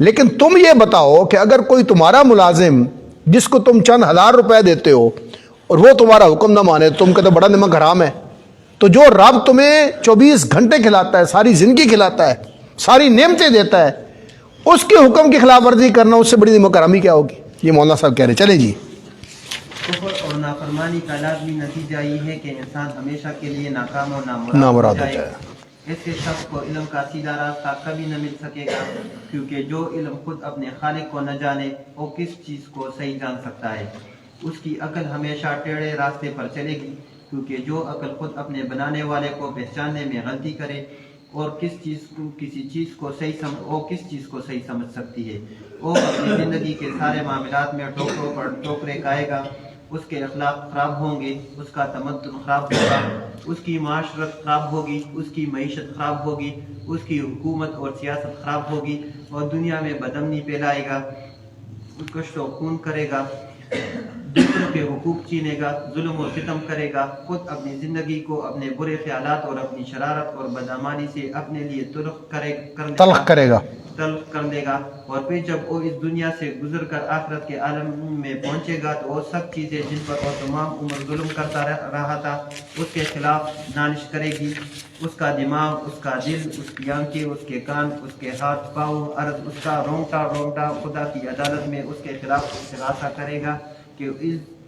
لیکن تم یہ بتاؤ کہ اگر کوئی تمہارا ملازم جس کو تم چند ہزار روپے دیتے ہو اور وہ تمہارا حکم نہ مانے تو تم کہتے بڑا نمک حرام ہے. تو جو رب تمہیں 24 گھنٹے کھلاتا ہے، ساری زندگی کھلاتا ہے، ساری نعمتیں دیتا ہے، اس کے حکم کی خلاف ورزی کرنا اس سے بڑی نمک حرامی کیا ہوگی؟ یہ مولانا صاحب کہہ رہے. چلے جی. کفر اور نافرمانی کا لازمی نتیجہ یہ ہے کہ انسان ہمیشہ کے لیے ناکام اور نامراد ہو جائے. ایسے شخص کو علم کا سیدھا راستہ کبھی نہ مل سکے گا، کیونکہ جو علم خود اپنے خالق کو نہ جانے وہ کس چیز کو صحیح جان سکتا ہے. اس کی عقل ہمیشہ ٹیڑھے راستے پر چلے گی، کیونکہ جو عقل خود اپنے بنانے والے کو پہچاننے میں غلطی کرے اور کسی چیز کو صحیح سمجھ سکتی ہے، وہ اپنی زندگی کے سارے معاملات میں ٹوکروں پر ٹوکرے کھائے گا. اس کے اخلاق خراب ہوں گے، اس کا تمدن خراب ہوگا، اس کی معاشرت خراب ہوگی، اس کی معیشت خراب ہوگی، اس کی حکومت اور سیاست خراب ہوگی، اور دنیا میں بدامنی پھیلائے گا، کشت و خون کرے گا، دوسروں کے حقوق چھینے گا، ظلم و ستم کرے گا، خود اپنی زندگی کو اپنے برے خیالات اور اپنی شرارت اور بدعمالی سے اپنے لیے تلخ کر لے گا. اور پھر جب وہ اس دنیا سے گزر کر آخرت کے عالم میں پہنچے گا تو وہ سب چیزیں جن پر وہ تمام عمر ظلم کرتا رہا تھا اس کے خلاف نالش کرے گی. اس کا دماغ، اس کا دل، اس کی آنکھیں، اس کے کان، اس کے ہاتھ پاؤں، عرض اس کا رونگٹا خدا کی عدالت میں اس کے خلاف استغاثہ کرے گا کہ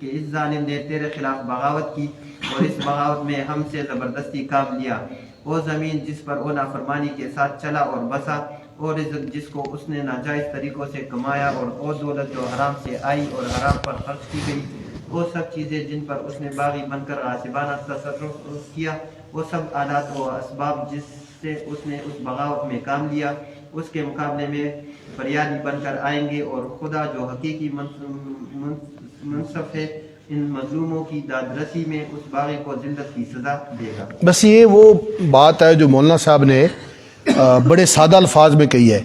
اس ظالم نے تیرے خلاف بغاوت کی اور اس بغاوت میں ہم سے زبردستی کام لیا. وہ زمین جس پر وہ نافرمانی کے ساتھ چلا اور بسا، اور رزق جس کو اس نے ناجائز طریقوں سے کمایا، اور وہ دولت جو حرام سے آئی اور حرام پر خرچ کی گئی، وہ سب چیزیں جن پر اس نے باغی بن کر غاصبانہ تصرف کیا، وہ سب آلات و اسباب جس سے اس نے اس بغاوت میں کام لیا، اس کے مقابلے میں فریادی بن کر آئیں گے. اور خدا جو حقیقی منصف ہے ان مظلوموں کی داد رسی میں اس باغی کو ذلت کی سزا دے گا. بس یہ وہ بات ہے جو مولانا صاحب نے بڑے سادہ الفاظ میں کہی ہے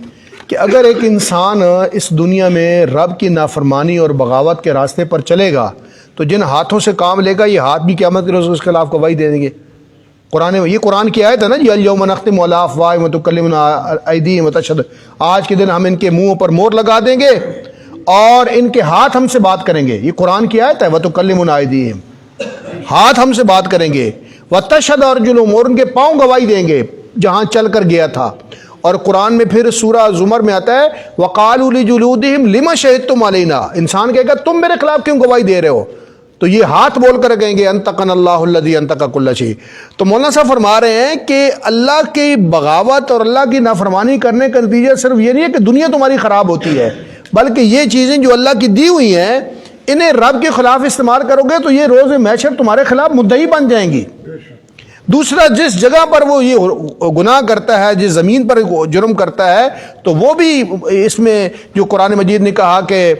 کہ اگر ایک انسان اس دنیا میں رب کی نافرمانی اور بغاوت کے راستے پر چلے گا تو جن ہاتھوں سے کام لے گا یہ ہاتھ بھی قیامت کے روز اس کے خلاف گواہی دے دیں گے. یہ قرآن کی آیت ہے نا جی، الیوم نختم علی افواہہم وتکلمنا ایدیہم وتشہد، آج کے دن ہم ان کے منہوں پر مہر لگا دیں گے اور ان کے ہاتھ ہم سے بات کریں گے. یہ قرآن کی آیت ہے، وتکلمنا ایدیہم، ہاتھ ہم سے بات کریں گے، وتشہد ارجلہم، اور ان کے پاؤں گواہی دیں گے جہاں چل کر گیا تھا. اور قرآن میں پھر سورہ زمر میں آتا ہے وقالوا لجلودہم لما شہدتم علینا، انسان کہے گا تم میرے خلاف کیوں گواہی دے رہے ہو؟ تو یہ ہاتھ بول کر کہیں گے انطقنا اللہ الذی انطق کل شیء. تو مولانا صاحب فرما رہے ہیں کہ اللہ کی بغاوت اور اللہ کی نافرمانی کرنے کا نتیجہ صرف یہ نہیں ہے کہ دنیا تمہاری خراب ہوتی ہے، بلکہ یہ چیزیں جو اللہ کی دی ہوئی ہیں انہیں رب کے خلاف استعمال کرو گے تو یہ روز محشر تمہارے خلاف مدعی بن جائیں گی. دوسرا، جس جگہ پر وہ یہ گناہ کرتا ہے، جس زمین پر جرم کرتا ہے، تو وہ بھی اس میں جو قرآن مجید نے کہا کہ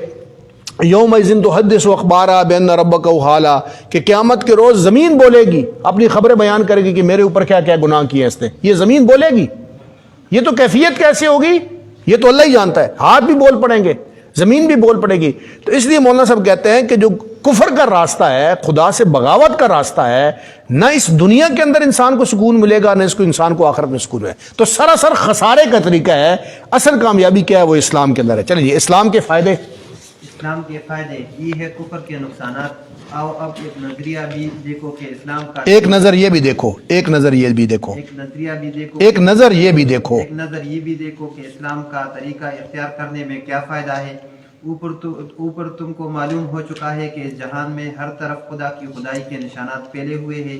یومئذ تحدث اخبارا بان ربک اوحالا، کہ قیامت کے روز زمین بولے گی، اپنی خبریں بیان کرے گی کہ میرے اوپر کیا کیا گناہ کیے اس نے. یہ زمین بولے گی. یہ تو کیفیت کیسے ہوگی یہ تو اللہ ہی جانتا ہے. ہاتھ بھی بول پڑیں گے، زمین بھی بول پڑے گی. تو اس لیے مولانا صاحب کہتے ہیں کہ جو کفر کا راستہ ہے، خدا سے بغاوت کا راستہ ہے، نہ اس دنیا کے اندر انسان کو سکون ملے گا، نہ اس کو انسان کو آخرت میں سکون ہے. تو سراسر خسارے کا طریقہ ہے. اصل کامیابی کیا ہے؟ وہ اسلام کے اندر ہے. چلیے اسلام کے فائدے. اسلام کے فائدے یہ ہے کفر کے نقصانات. آؤ اب ایک نظریہ بھی دیکھو کہ اسلام کا، ایک نظر یہ بھی دیکھو، ایک نظر یہ بھی دیکھو، ایک نظریہ بھی دیکھو، ایک نظر یہ بھی دیکھو، ایک نظر یہ بھی دیکھو کہ اسلام کا طریقہ اختیار کرنے میں کیا فائدہ ہے. اوپر تم کو معلوم ہو چکا ہے کہ اس جہان میں ہر طرف خدا کی خدائی کے نشانات پھیلے ہوئے ہیں.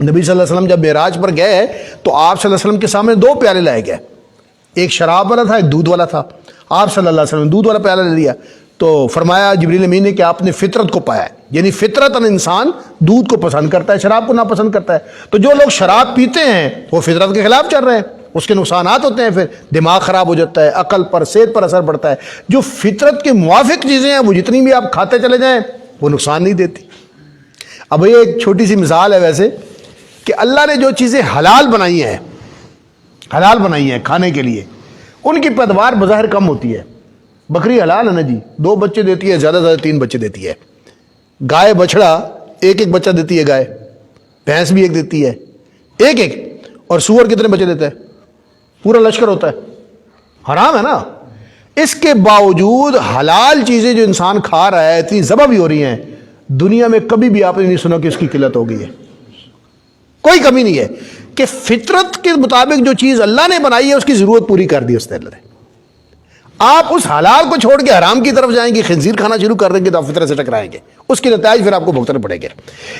نبی صلی اللہ علیہ وسلم جب معراج پر گئے تو آپ صلی اللہ علیہ وسلم کے سامنے 2 پیالے لائے گئے, ایک شراب والا تھا, ایک دودھ والا تھا. آپ صلی اللہ علیہ وسلم نے دودھ والا پیالہ لے لیا تو فرمایا جبریل امین نے کہ آپ نے فطرت کو پایا ہے, یعنی فطرتاً انسان دودھ کو پسند کرتا ہے, شراب کو ناپسند کرتا ہے. تو جو لوگ شراب پیتے ہیں وہ فطرت کے خلاف چل رہے ہیں, اس کے نقصانات ہوتے ہیں, پھر دماغ خراب ہو جاتا ہے, عقل پر صحت پر اثر پڑتا ہے. جو فطرت کے موافق چیزیں ہیں وہ جتنی بھی آپ کھاتے چلے جائیں وہ نقصان نہیں دیتی. اب یہ ایک چھوٹی سی مثال ہے ویسے کہ اللہ نے جو چیزیں حلال بنائی ہیں کھانے کے لیے, ان کی پیداوار بظاہر کم ہوتی ہے. بکری حلال ہے نا جی, 2 بچے دیتی ہے, زیادہ 3 بچے دیتی ہے. گائے بچڑا ایک بچہ دیتی ہے گائے, بھینس بھی ایک دیتی ہے, ایک. اور سور کتنے بچے دیتا ہے؟ پورا لشکر ہوتا ہے. حرام ہے نا. اس کے باوجود حلال چیزیں جو انسان کھا رہا ہے اتنی ذبح بھی ہو رہی ہیں, دنیا میں کبھی بھی آپ نے نہیں سنا کہ اس کی قلت ہو گئی ہے. کوئی کمی نہیں ہے کہ فطرت کے مطابق جو چیز اللہ نے بنائی ہے اس کی ضرورت پوری کر دی اس نے اللہ نے. آپ اس حلال کو چھوڑ کے حرام کی طرف جائیں گے, خنزیر کھانا شروع کر دیں گے تو آپ فطرت سے ٹکرائیں گے, اس کے نتائج پھر آپ کو بھگتنے پڑیں گے.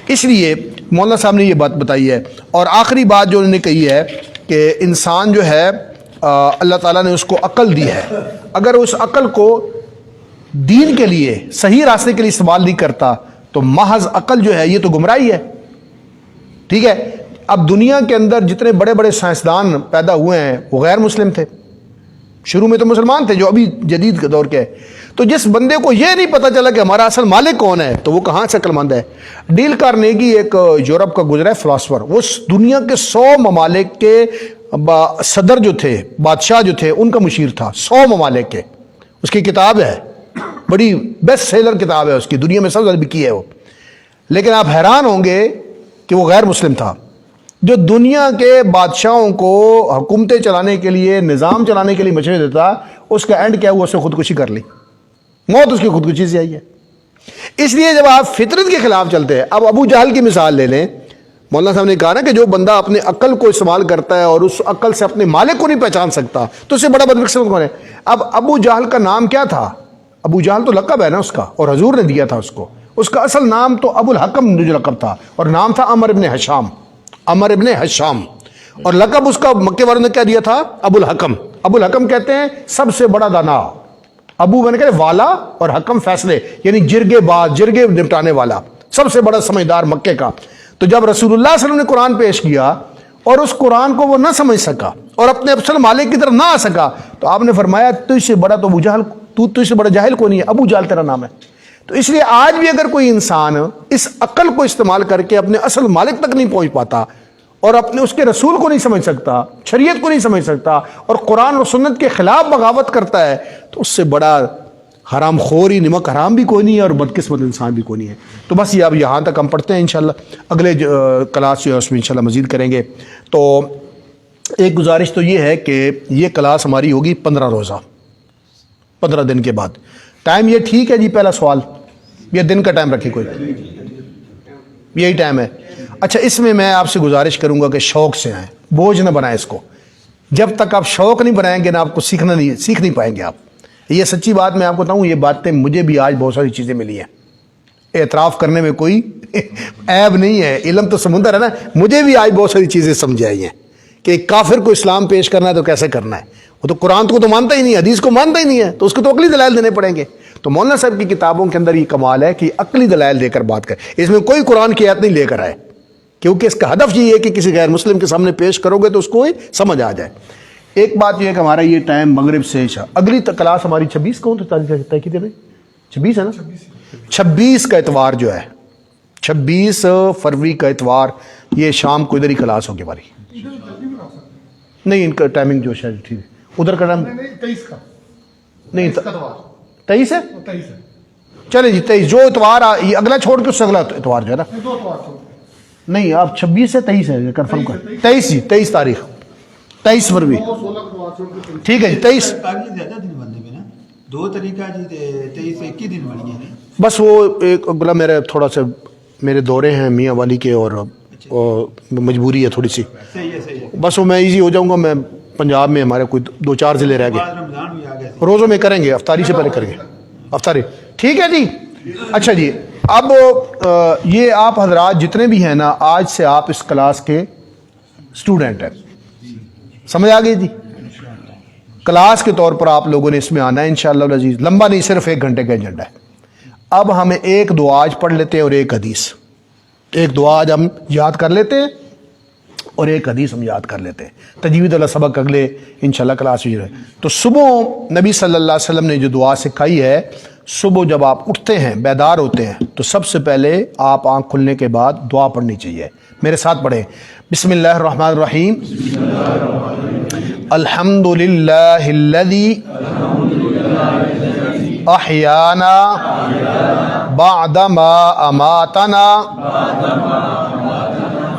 اس لیے مولانا صاحب نے یہ بات بتائی ہے. اور آخری بات جو انہوں نے کہی ہے کہ انسان جو ہے اللہ تعالیٰ نے اس کو عقل دی ہے, اگر اس عقل کو دین کے لیے صحیح راستے کے لیے استعمال نہیں کرتا تو محض عقل جو ہے یہ تو گمراہی ہے. ٹھیک ہے. اب دنیا کے اندر جتنے بڑے بڑے سائنسدان پیدا ہوئے ہیں وہ غیر مسلم تھے. شروع میں تو مسلمان تھے جو ابھی جدید کے دور کے. تو جس بندے کو یہ نہیں پتا چلا کہ ہمارا اصل مالک کون ہے تو وہ کہاں سے عقل مند ہے. ڈیل کارنیگی ایک یورپ کا گزرا ہے فلاسفر, وہ دنیا کے 100 ممالک کے صدر جو تھے, بادشاہ جو تھے, ان کا مشیر تھا 100 ممالک کے. اس کی کتاب ہے, بڑی بیسٹ سیلر کتاب ہے اس کی, دنیا میں سب سے زیادہ بکی ہے وہ. لیکن آپ حیران ہوں گے کہ وہ غیر مسلم تھا. جو دنیا کے بادشاہوں کو حکومتیں چلانے کے لیے, نظام چلانے کے لیے مشورے دیتا, اس کا اینڈ کیا ہوا؟ اس نے خودکشی کر لی. موت اس کی خودکشی سے آئی ہے. اس لیے جب آپ فطرت کے خلاف چلتے ہیں, اب ابو جہل کی مثال لے لیں. مولانا صاحب نے کہا نا کہ جو بندہ اپنے عقل کو استعمال کرتا ہے اور اس عقل سے اپنے مالک کو نہیں پہچان سکتا تو اس سے بڑا بدقسمت کون ہے؟ اب ابو جہل کا نام کیا تھا؟ ابو جہل تو لقب ہے نا اس کا, اور حضور نے دیا تھا اس کو. اس کا اصل نام تو ابو الحکم جو لقب تھا, اور نام تھا عمر ابن حشام. اور لقب اس کا مکے والوں نے کیا دیا تھا؟ ابو الحکم. ابو الحکم کہتے ہیں سب سے بڑا دانا. ابو میں نے کہا والا اور حکم فیصلے, یعنی جرگے باز, جرگے نپٹانے والا, سب سے بڑا سمجھدار مکے کا. تو جب رسول اللہ صلی اللہ علیہ وسلم نے قرآن پیش کیا اور اس قرآن کو وہ نہ سمجھ سکا اور اپنے اصل مالک کی طرف نہ آ سکا تو آپ نے فرمایا تجھ سے بڑا تو ابو جہل, تجھ سے بڑا جاہل کو نہیں ہے, ابو جہل تیرا نام ہے. تو اس لیے آج بھی اگر کوئی انسان اس عقل کو استعمال کر کے اپنے اصل مالک تک نہیں پہنچ پاتا اور اپنے اس کے رسول کو نہیں سمجھ سکتا, شریعت کو نہیں سمجھ سکتا, اور قرآن و سنت کے خلاف بغاوت کرتا ہے, تو اس سے بڑا حرام خور ہی نمک حرام بھی کوئی نہیں ہے اور بدقسمت انسان بھی کوئی نہیں ہے. تو بس یہ اب یہاں تک ہم پڑھتے ہیں. انشاءاللہ اگلے کلاس جو ہے اس میں انشاءاللہ مزید کریں گے. تو ایک گزارش تو یہ ہے کہ یہ کلاس ہماری ہوگی 15 روزہ, 15 دن کے بعد. ٹائم یہ ٹھیک ہے جی؟ پہلا سوال, یہ دن کا ٹائم رکھے کوئی؟ یہی ٹائم ہے. اچھا, اس میں میں آپ سے گزارش کروں گا کہ شوق سے آئیں, بوجھ نہ بنائیں اس کو. جب تک آپ شوق نہیں بنائیں گے نا آپ کو سیکھ نہیں پائیں گے آپ. یہ سچی بات میں آپ کو بتاؤں, یہ باتیں مجھے بھی آج بہت ساری چیزیں ملی ہیں. اعتراف کرنے میں کوئی عیب نہیں ہے, علم تو سمندر ہے نا. مجھے بھی آج بہت ساری چیزیں سمجھ آئی ہیں کہ ایک کافر کو اسلام پیش کرنا ہے تو کیسے کرنا ہے. وہ تو قرآن کو تو مانتا ہی نہیں, حدیث کو مانتا ہی نہیں ہے, تو اس کو تو عقلی دلائل دینے پڑیں گے. تو مولانا صاحب کی کتابوں کے اندر یہ کمال ہے کہ عقلی دلائل دے کر بات کرے. اس میں کوئی قرآن کی آیت نہیں لے کر آئے, کیونکہ اس کا ہدف یہ ہے کہ کسی غیر مسلم کے سامنے پیش کرو گے تو اس کو سمجھ آ جائے. ایک بات یہ ہے کہ ہمارا یہ ٹائم مغرب سے عشاء. اگلی کلاس ہماری 26 کو طے کی دے 26 ہے نا, 26 کا اتوار جو ہے, 26 فروری کا اتوار, یہ شام کو ادھر ہی کلاس ہوگی ہماری. نہیں, ان کا ٹائمنگ جو شاید ٹھیک ہے, ادھر کا ٹائم 23 کا نہیں, 23 ہے. 23 ہے. چلے جی 23 جو اتوار یہ اگلا چھوڑ کے اس سے اگلا اتوار جو ہے نا. نہیں, آپ 26 سے 23 ہے کنفرم کر. 23 جی, 23 تاریخ, 23 فروری. ٹھیک ہے جی 23. دو طریقہ جی 23 ایک ہی دن بنی ہے. بس وہ ایک بلا میرے تھوڑا سا میرے دورے ہیں میاں والی کے, اور مجبوری ہے تھوڑی سی. بس وہ میں ایزی ہو جاؤں گا. میں پنجاب میں ہمارے کوئی 2-4 ضلع رہ گئے, روزوں میں کریں گے, افطاری سے پہلے کریں گے افطاری. ٹھیک ہے جی. اچھا جی, اب یہ آپ حضرات جتنے بھی ہیں نا، آج سے آپ اس کلاس کے اسٹوڈنٹ ہیں، سمجھ آ گئی جی؟ کلاس کے طور پر آپ لوگوں نے اس میں آنا ہے انشاءاللہ العزیز. لمبا نہیں، صرف 1 گھنٹے کا ایجنڈا ہے. اب ہمیں ایک دعا آج پڑھ لیتے ہیں اور ایک حدیث. ایک دعا آج ہم یاد کر لیتے ہیں اور ایک حدیث ہم یاد کر لیتے ہیں. تجوید اللہ سبق اگلے انشاءاللہ کلاس میں. تو صبح نبی صلی اللہ علیہ وسلم نے جو دعا سکھائی ہے، صبح جب آپ اٹھتے ہیں، بیدار ہوتے ہیں، تو سب سے پہلے آپ آنکھ کھلنے کے بعد دعا پڑھنی چاہیے. میرے ساتھ پڑھیں. بسم اللہ الرحمن الرحیم. الحمد للہ الذی احیانا بعد ما اماتنا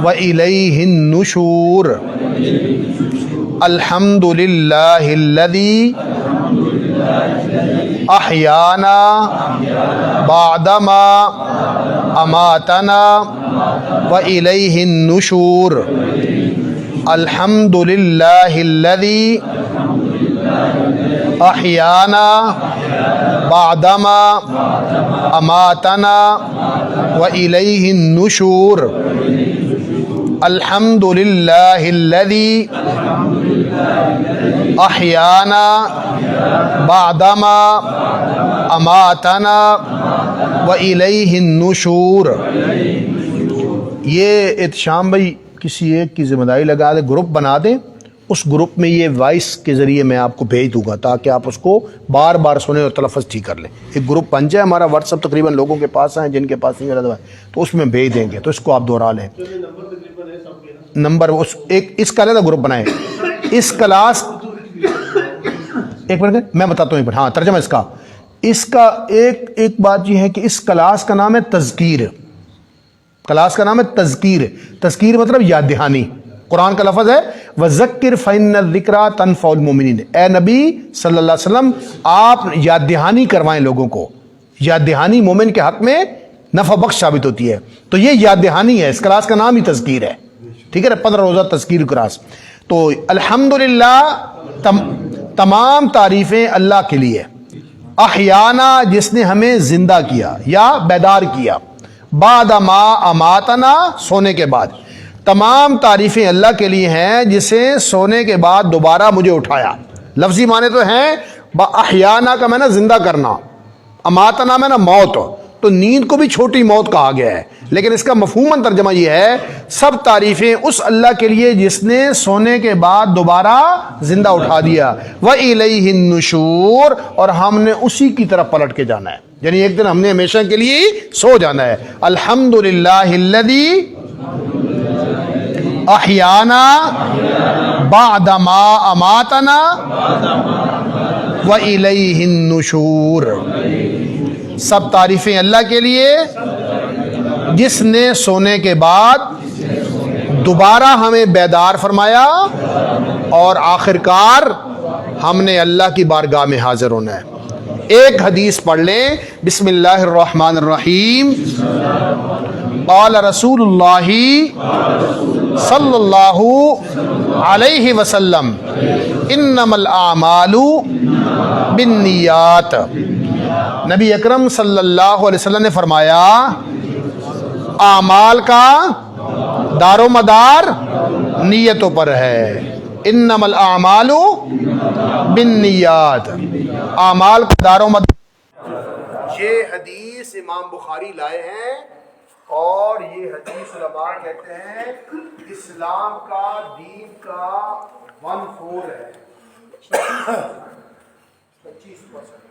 وإلیہ النشور. الحمد للہ الذی احیانا بعد ما اماتنا وإلیہ النشور. الحمد للہ الذی احیانا بعد ما اماتنا وإلیہ النشور. الحمد للہ الذی احیانا بعد ما اماتنا وإلیہ النشور. یہ احتشام بھائی کسی ایک کی ذمہ داری لگا دیں، گروپ بنا دیں. اس گروپ میں یہ وائس کے ذریعے میں آپ کو بھیج دوں گا تاکہ آپ اس کو بار بار سنیں اور تلفظ ٹھیک کر لیں. ایک گروپ بن جائے ہمارا، واٹس ایپ تقریباً لوگوں کے پاس ہیں، جن کے پاس نہیں ہے تو اس میں بھیج دیں گے، تو اس کو آپ دوہرا لیں. نمبر اس کا علیحدہ گروپ بنائیں. اس کلاس ایک منٹ میں بتاتا ہوں. ہاں ترجمہ اس کا ایک بات یہ ہے کہ اس کلاس کا نام ہے تذکیر. کلاس کا نام ہے تذکیر. تذکیر مطلب یاد دہانی. قرآن کا لفظ ہے وَذَكِّرْ فَإِنَّ الذِّكْرَىٰ تَنفَعُ الْمُؤْمِنِينَ. اے نبی صلی اللہ علیہ وسلم آپ یاد دہانی کروائیں لوگوں کو. یاد دہانی مومن کے حق میں نفع بخش ثابت ہوتی ہے. تو یہ یاد دہانی ہے. اس کلاس کا نام ہی تذکیر ہے. ٹھیک ہے نا؟ 15 روزہ تذکیر کلاس. تو الحمدللہ تمام تعریفیں اللہ کے لیے. احیانا جس نے ہمیں زندہ کیا یا بیدار کیا. بعد ما اماتنا سونے کے بعد. تمام تعریفیں اللہ کے لیے ہیں جسے سونے کے بعد دوبارہ مجھے اٹھایا. لفظی معنی تو ہیں احیانا کا میں نا زندہ کرنا، اماتنا میں نا موت. تو نیند کو بھی چھوٹی موت کہا گیا ہے، لیکن اس کا مفہوماً ترجمہ یہ ہے سب تعریفیں اس اللہ کے لیے جس نے سونے کے بعد دوبارہ زندہ اٹھا دیا. وَإِلَيْهِ النُّشُورُ اور ہم نے اسی کی طرف پلٹ کے جانا ہے، یعنی ایک دن ہم نے ہمیشہ کے لیے سو جانا ہے. الحمد للہ الذی احیانا بعد ما اماتنا وإلیہ النشور. سب تعریفیں اللہ کے لیے جس نے سونے کے بعد دوبارہ ہمیں بیدار فرمایا اور آخرکار ہم نے اللہ کی بارگاہ میں حاضر ہونا ہے. ایک حدیث پڑھ لیں. بسم اللہ الرحمن الرحیم. قال رسول اللہ صلی اللہ علیہ وسلم انما الاعمال بالنیات. نبی اکرم صلی اللہ علیہ وسلم نے فرمایا اعمال کا دار و مدار نیتوں پر ہے. انما الاعمال بالنیات. اعمال کا دار و مدار. یہ حدیث امام بخاری لائے ہیں اور یہ حدیث علماء کہتے ہیں اسلام کا دین کا 1/4 ہے. 25%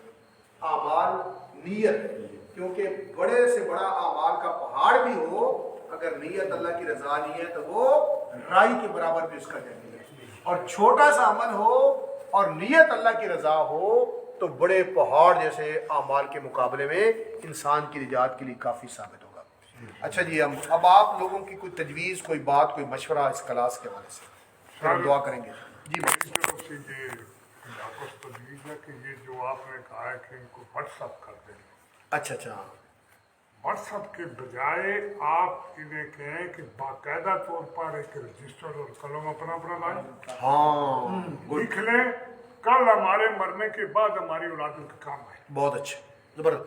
اعمال نیت، کیونکہ بڑے سے بڑا اعمال کا پہاڑ بھی ہو اگر نیت اللہ کی رضا نہیں ہے تو وہ رائی کے برابر بھی اس کا جائے. اور چھوٹا سا عمل ہو اور نیت اللہ کی رضا ہو تو بڑے پہاڑ جیسے اعمال کے مقابلے میں انسان کی نجات کے لیے کافی ثابت ہوگا. اچھا جی، ہم اب آپ لوگوں کی کوئی تجویز، کوئی بات، کوئی مشورہ اس کلاس کے حوالے سے پھر ہم دعا کریں گے. جی ہے کہ یہ جو آپ نے کہا ہے کہ ان کو واٹس اپ کر دیں. اچھا واٹس اپ کے بجائے آپ انہیں کہیں کہ باقاعدہ طور پر ایک رجسٹر اور قلم اپنا اپنا لائیں. ہاں لکھ لیں کل ہمارے مرنے کے بعد ہماری اولاد کے کام آئے. بہت اچھے، زبردست.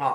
ہاں